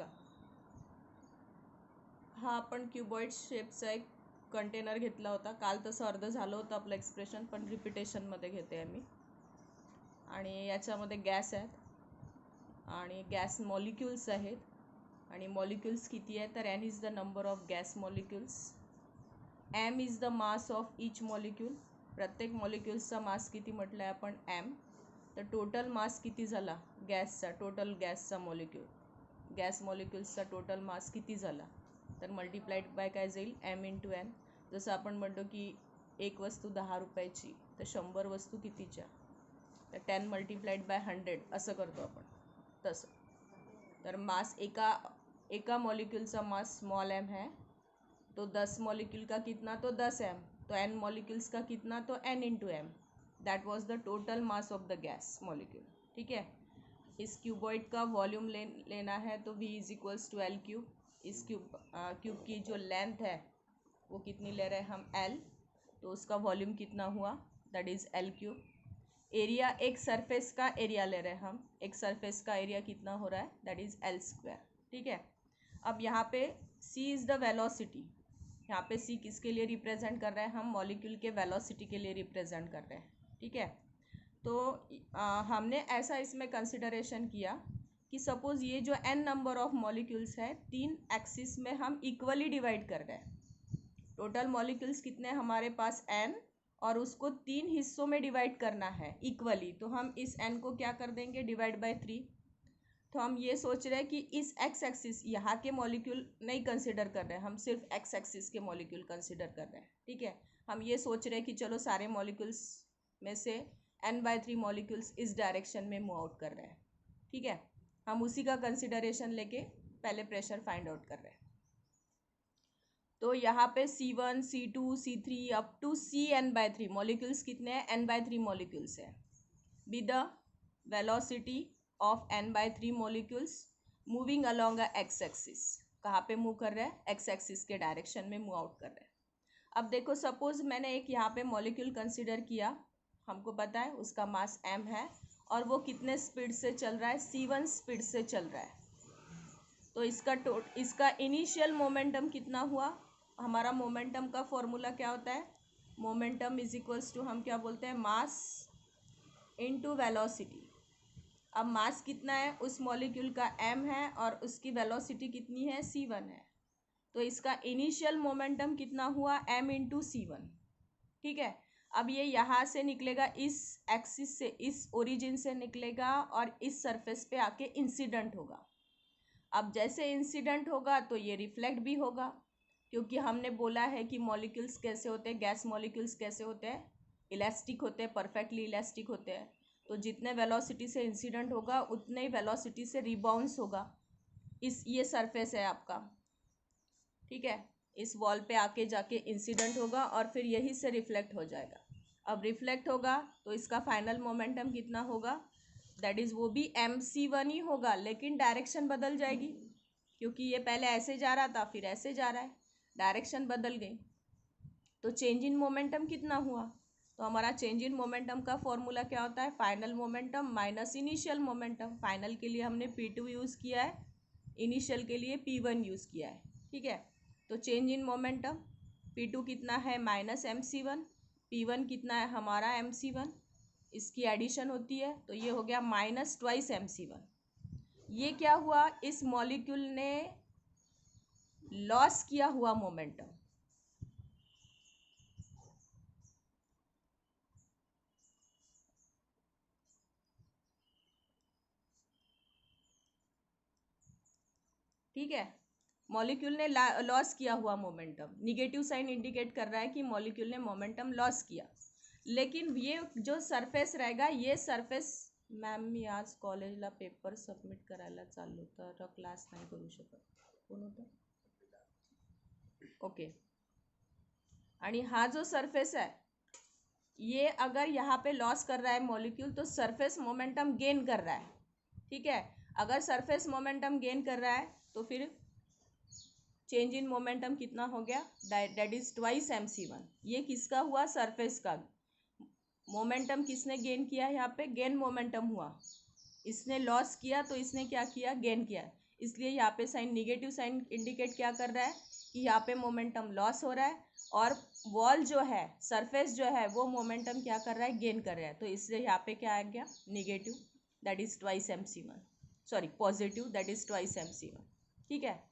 बघा, हा आपण क्युबॉइड शेपचा एक कंटेनर घेतला होता. काल तसं अर्ध झालं होतं आपलं एक्सप्रेशन, पण रिपिटेशनमध्ये घेते आहे मी. आणि याच्यामध्ये गॅस आहेत आणि गॅस मॉलिक्युल्स आहेत. आणि मॉलिक्युल्स किती आहे तर n is the number of gas molecules, m is the mass of each molecule. प्रत्येक मॉलिक्युल्सचा मास किती म्हटलं आहे आपण m. तर टोटल मास किती झाला गॅसचा, टोटल गॅसचा गॅस मॉलिक्युल्सचा टोटल मास किती झाला तर मल्टिप्लाइड बाय काय जाईल m इंटू n. जसं आपण म्हणतो की एक वस्तू 10 रुपयाची तर 100 वस्तू कितीच्या, तर 10 मल्टिप्लाइड बाय 100 असं करतो आपण तसं. तर मास एका मॉलिक्यूल मास स्मॉल m है तो 10 मॉलिक्यूल का कितना तो 10 m, तो n मॉलिक्यूल्स का कितना तो n into m. That was the total mass of the gas molecule. ठीक है. इस क्यूबॉइड का वॉल्यूम लेना है तो v is equals to L cube. इस क्यूब की जो लेंथ है वो कितनी ले रहे हैं हम l, तो उसका वॉल्यूम कितना हुआ that is L cube. Area एक सरफेस का एरिया ले रहे हैं हम, एक सरफेस का एरिया कितना हो रहा है दैट इज़ एल स्क्वायर. ठीक है. अब यहाँ पे c इज़ द वेलोसिटी. यहाँ पे c किसके लिए रिप्रेजेंट कर रहे हैं हम, मॉलिक्यूल के वेलोसिटी के लिए रिप्रेजेंट कर रहे हैं. ठीक है. तो हमने ऐसा इसमें कंसिडरेशन किया कि सपोज़ ये जो n नंबर ऑफ मॉलिक्यूल्स है 3 एक्सिस में हम इक्वली डिवाइड कर रहे हैं. टोटल मॉलिक्यूल्स कितने हमारे पास n, और उसको 3 हिस्सों में डिवाइड करना है इक्वली. तो हम इस n को क्या कर देंगे डिवाइड बाय 3. तो हम ये सोच रहे हैं कि इस x एक्सिस यहाँ के मॉलिक्यूल नहीं कंसिडर कर रहे हैं, हम सिर्फ x एक्सिस के मॉलिक्यूल कंसिडर कर रहे हैं. ठीक है. हम ये सोच रहे हैं कि चलो सारे मॉलिक्यूल्स में से n/3 मॉलिक्यूल्स इस डायरेक्शन में मूव आउट कर रहे हैं. ठीक है. हम उसी का कंसिडरेशन लेके पहले प्रेशर फाइंड आउट कर रहे हैं. तो यहाँ पे C1, C2, C3 up to Cn/3 molecules कितने हैं, n/3 मॉलिक्यूल्स है. Be the velocity of n/3 molecules moving along a x axis. कहाँ पे मूव कर रहे हैं, एक्स एक्सिस के डायरेक्शन में मूव आउट कर रहे हैं. अब देखो सपोज मैंने एक यहाँ पे मॉलिक्यूल कंसिडर किया, हमको पता है उसका मास m है और वो कितने स्पीड से चल रहा है, c1 स्पीड से चल रहा है. तो इसका इनिशियल मोमेंटम कितना हुआ, हमारा मोमेंटम का फॉर्मूला क्या होता है, मोमेंटम इज इक्वल्स टू हम क्या बोलते हैं मास इनटू वेलोसिटी. अब मास कितना है उस मॉलिक्यूल का m है और उसकी वेलोसिटी कितनी है c1 है. तो इसका इनिशियल मोमेंटम कितना हुआ m इंटू c1. ठीक है. अब ये यहाँ से निकलेगा, इस एक्सिस से, इस ओरिजिन से निकलेगा और इस सरफेस पे आके इंसिडेंट होगा. अब जैसे इंसिडेंट होगा तो ये रिफ्लेक्ट भी होगा, क्योंकि हमने बोला है कि मॉलिक्यूल्स कैसे होते हैं, गैस मॉलिक्यूल्स कैसे होते हैं, इलास्टिक होते हैं, परफेक्टली इलास्टिक होते हैं. तो जितने वेलोसिटी से इंसिडेंट होगा उतने ही वेलोसिटी से रिबाउंस होगा. ये सरफेस है आपका. ठीक है. इस वॉल पे आके जाके इंसिडेंट होगा और फिर यही से रिफ्लेक्ट हो जाएगा. अब रिफ्लेक्ट होगा तो इसका फाइनल मोमेंटम कितना होगा, दैट इज़ वो भी mc1 ही होगा, लेकिन डायरेक्शन बदल जाएगी, क्योंकि ये पहले ऐसे जा रहा था फिर ऐसे जा रहा है, डायरेक्शन बदल गई. तो चेंज इन मोमेंटम कितना हुआ, तो हमारा चेंज इन मोमेंटम का फॉर्मूला क्या होता है, final momentum minus initial momentum. Final के लिए हमने p2 यूज़ किया है, इनिशियल के लिए p1 यूज़ किया है. ठीक है. तो चेंज इन मोमेंटम p2 कितना है माइनस mc1, p1 कितना है हमारा mc1, इसकी एडिशन होती है तो ये हो गया माइनस ट्वाइस mc1. ये क्या हुआ, इस मॉलिक्यूल ने लॉस किया हुआ मोमेंटम. ठीक है. मॉलिक्यूल ने लॉस किया हुआ मोमेंटम, निगेटिव साइन इंडिकेट कर रहा है कि मॉलिक्यूल ने मोमेंटम लॉस किया. लेकिन ये जो सरफेस रहेगा, ये सरफेस, मॅम मी आज कॉलेजला पेपर सबमिट करायला चाललो तर क्लास नाही करू शकत. कोण होतं, ओके. आणि हा जो सरफेस है ये अगर यहाँ पे लॉस कर रहा है मॉलिक्यूल तो सरफेस मोमेंटम गेन कर रहा है. ठीक है. अगर सरफेस मोमेंटम गेन कर रहा है तो फिर चेंज इन मोमेंटम कितना हो गया, दैट इज ट्वाइस mc1. ये किसका हुआ, सरफेस का. मोमेंटम किसने गेन किया, यहाँ पे गेन मोमेंटम हुआ. इसने लॉस किया तो इसने क्या किया, गेन किया. इसलिए यहाँ पे साइन निगेटिव साइन इंडिकेट क्या कर रहा है कि यहाँ पे मोमेंटम लॉस हो रहा है और वॉल जो है सरफेस जो है वो मोमेंटम क्या कर रहा है गेन कर रहा है, तो इसलिए यहाँ पे क्या आ गया negative that is twice mc1, sorry positive that is twice mc1। ठीक है,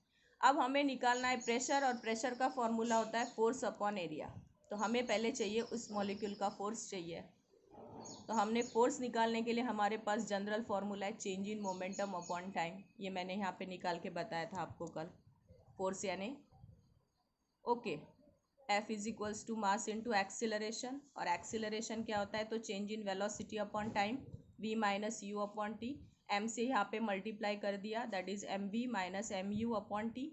अब हमें निकालना है प्रेशर और प्रेशर का फॉर्मूला होता है फोर्स अपॉन एरिया। तो हमें पहले चाहिए उस मॉलिक्यूल का फोर्स चाहिए, तो हमने फोर्स निकालने के लिए हमारे पास जनरल फॉर्मूला है change in momentum upon time, ये मैंने यहाँ पे निकाल के बताया था आपको कल। फोर्स यानी okay F is equals to mass into acceleration, और एक्सिलरेशन क्या होता है तो change in velocity upon time v minus U upon T. m से यहाँ पे मल्टीप्लाई कर दिया that is M V minus M U upon T,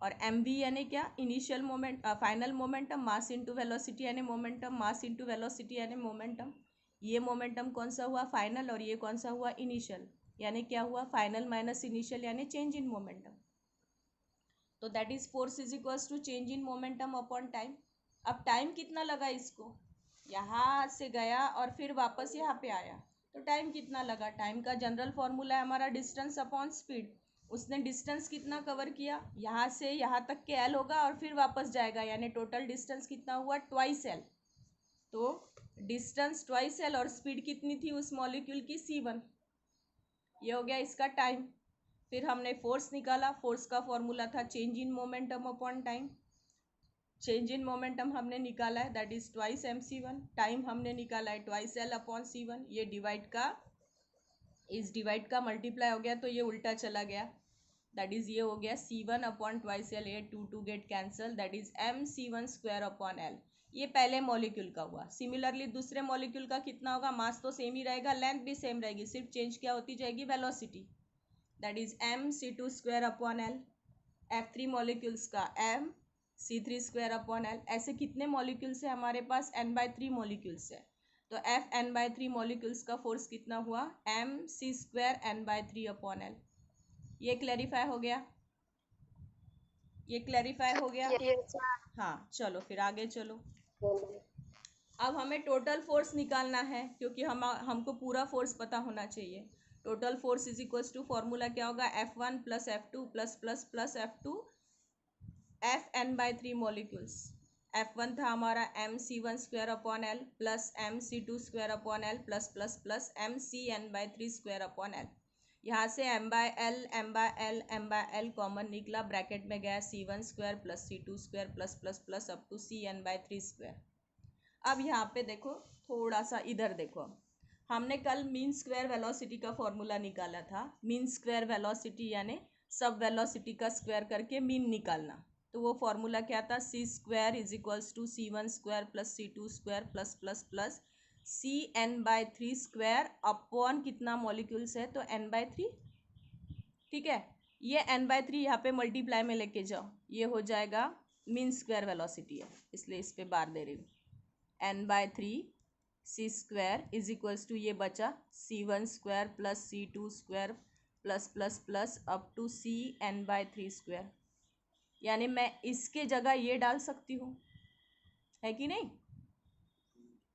और एम वी यानी क्या initial moment final momentum, mass into velocity यानी मोमेंटम, मास इंटू वेलोसिटी यानी मोमेंटम। ये मोमेंटम कौन सा हुआ फाइनल और ये कौन सा हुआ इनिशियल, यानी क्या हुआ फाइनल माइनस इनिशियल यानी चेंज इन मोमेंटम। तो that is force is equals to change in momentum upon time. अब टाइम कितना लगा इसको, यहाँ से गया और फिर वापस यहाँ पे आया, तो टाइम कितना लगा, टाइम का जनरल फॉर्मूला है हमारा डिस्टेंस अपॉन स्पीड। उसने डिस्टेंस कितना कवर किया, यहाँ से यहाँ तक के एल होगा और फिर वापस जाएगा, यानी टोटल डिस्टेंस कितना हुआ ट्वाइस एल। तो डिस्टेंस ट्वाइस एल और स्पीड कितनी थी उस मॉलिक्यूल की c1, ये हो गया इसका टाइम। फिर हमने फोर्स निकाला, फोर्स का फॉर्मूला था change in momentum upon time. Change in momentum हमने निकाला है that is twice mc1, time हमने निकाला है ट्वाइस एल अपॉन c1। ये डिवाइड का इस डिवाइड का मल्टीप्लाई हो गया तो ये उल्टा चला गया, दैट इज ये हो गया c1 अपॉन ट्वाइस एल, ये two get cancel that is mc1 square upon L. ये पहले मॉलिक्यूल का हुआ। सिमिलरली दूसरे मॉलिक्यूल का कितना होगा, मास तो सेम ही रहेगा, लेंथ भी सेम रहेगी, सिर्फ चेंज क्या होती जाएगी velocity, that is mc2 square upon L. F3 molecules का mc3 स्क्वायर अपॉन एल। ऐसे कितने मॉलिक्यूल्स है हमारे पास n/3 मॉलिक्यूल्स है, तो Fn/3 मॉलिक्यूल्स का फोर्स कितना हुआ mc square n/3 upon L. ये क्लैरिफाई हो गया, ये क्लैरिफाई हो गया। Yes, हाँ चलो फिर आगे चलो। ma'am. अब हमें टोटल फोर्स निकालना है क्योंकि हमको पूरा फोर्स पता होना चाहिए। Total force is equals to formula क्या होगा F1 plus F2 plus plus plus F2 Fn/3 molecules. F1 था हमारा mc1 square upon L plus mc2 square upon L plus plus plus mcn/3 square upon L. यहाँ से m/l common निकला, bracket में गया c1 square plus c2 square plus plus plus up to cn/3 square. अब यहाँ पे देखो, थोड़ा सा इधर देखो, हमने कल मीन स्क्वायर वेलोसिटी का फॉर्मूला निकाला था। मीन स्क्वायर वेलोसिटी यानी सब वेलोसिटी का स्क्वायर करके मीन निकालना। तो वो फॉर्मूला क्या था, C square is equals to c1 square plus c2 square plus plus plus cn/3 square upon कितना मॉलिक्यूल्स है तो n/3। ठीक है, ये n/3 यहाँ पे मल्टीप्लाई में लेके जाओ, ये हो जाएगा मीन स्क्वायर वेलोसिटी है इसलिए इस पे बार दे रही हूँ। n/3 c square is equals to ये बचा c1 square plus c2 square plus plus plus up to cn/3 square. यानी मैं इसके जगह ये डाल सकती हूँ, है कि नहीं,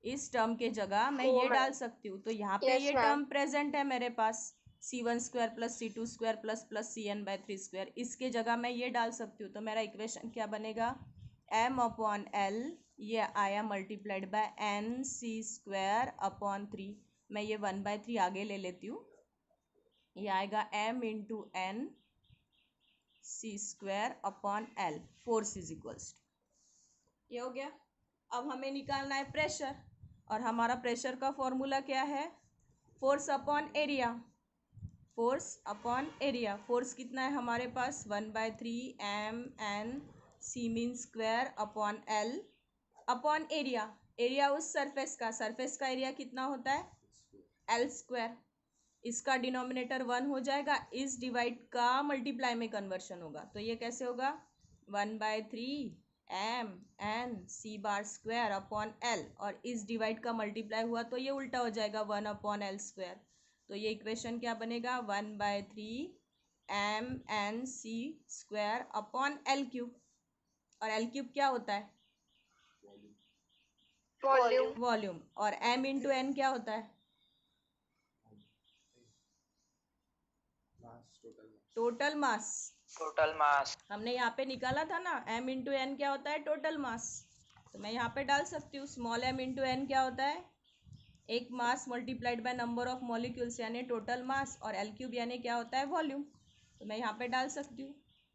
इस टर्म के जगह मैं Oh, ये डाल ma'am. सकती हूँ। तो यहाँ पे Yes, ये ma'am. टर्म प्रेजेंट है मेरे पास c1 square plus c2 square plus plus cn/3 square, इसके जगह मैं ये डाल सकती हूँ। तो मेरा इक्वेशन क्या बनेगा m अपॉन एल, ये आया multiplied by N C square upon 3। मैं ये 1/3 आगे ले लेती हूँ, ये आएगा m into N C square upon L. Force is equals to, ये हो गया। अब हमें निकालना है प्रेशर, और हमारा प्रेशर का फॉर्मूला क्या है force upon area. Force upon area, force कितना है हमारे पास 1/3 mn C mean square upon L upon area. Area उस सरफेस का, सरफेस का एरिया कितना होता है एल स्क्वायर। इसका डिनोमिनेटर 1 हो जाएगा, इस डिवाइड का मल्टीप्लाई में कन्वर्शन होगा। तो ये कैसे होगा 1/3 एम एन सी बार स्क्वायर अपॉन एल, और इस डिवाइड का मल्टीप्लाई हुआ तो ये उल्टा हो जाएगा 1 अपॉन एल स्क्वायर। तो ये इक्वेशन क्या बनेगा 1/3 M N C square upon L cube, और एल क्यूब क्या होता है Volume. वॉल्यूम, और एम इंटू एन क्या होता है टोटल मास। Total mass. हमने यहाँ पे निकाला था ना, m इंटू एन क्या होता है, टोटल मास। तो मैं यहाँ पे डाल सकती हूँ स्मॉल m इंटू एन क्या होता है, एक mass multiplied by number of molecules यानी टोटल मास, और एल क्यूब यानी क्या होता है, वॉल्यूम। तो मैं यहाँ पे डाल सकती हूँ,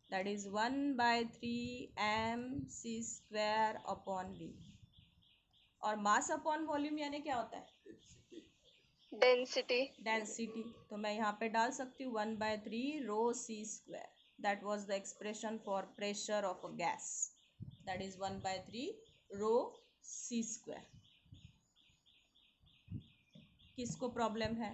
that is 1/3 mc² upon v। और मास अपॉन वॉल्यूम यानी क्या होता है, डेंसिटी। डेंसिटी। तो मैं यहाँ पे डाल सकती हूँ 1/3 ρc²। That was the expression for pressure of a gas, that is 1/3 ρc²। किसको प्रॉब्लम है?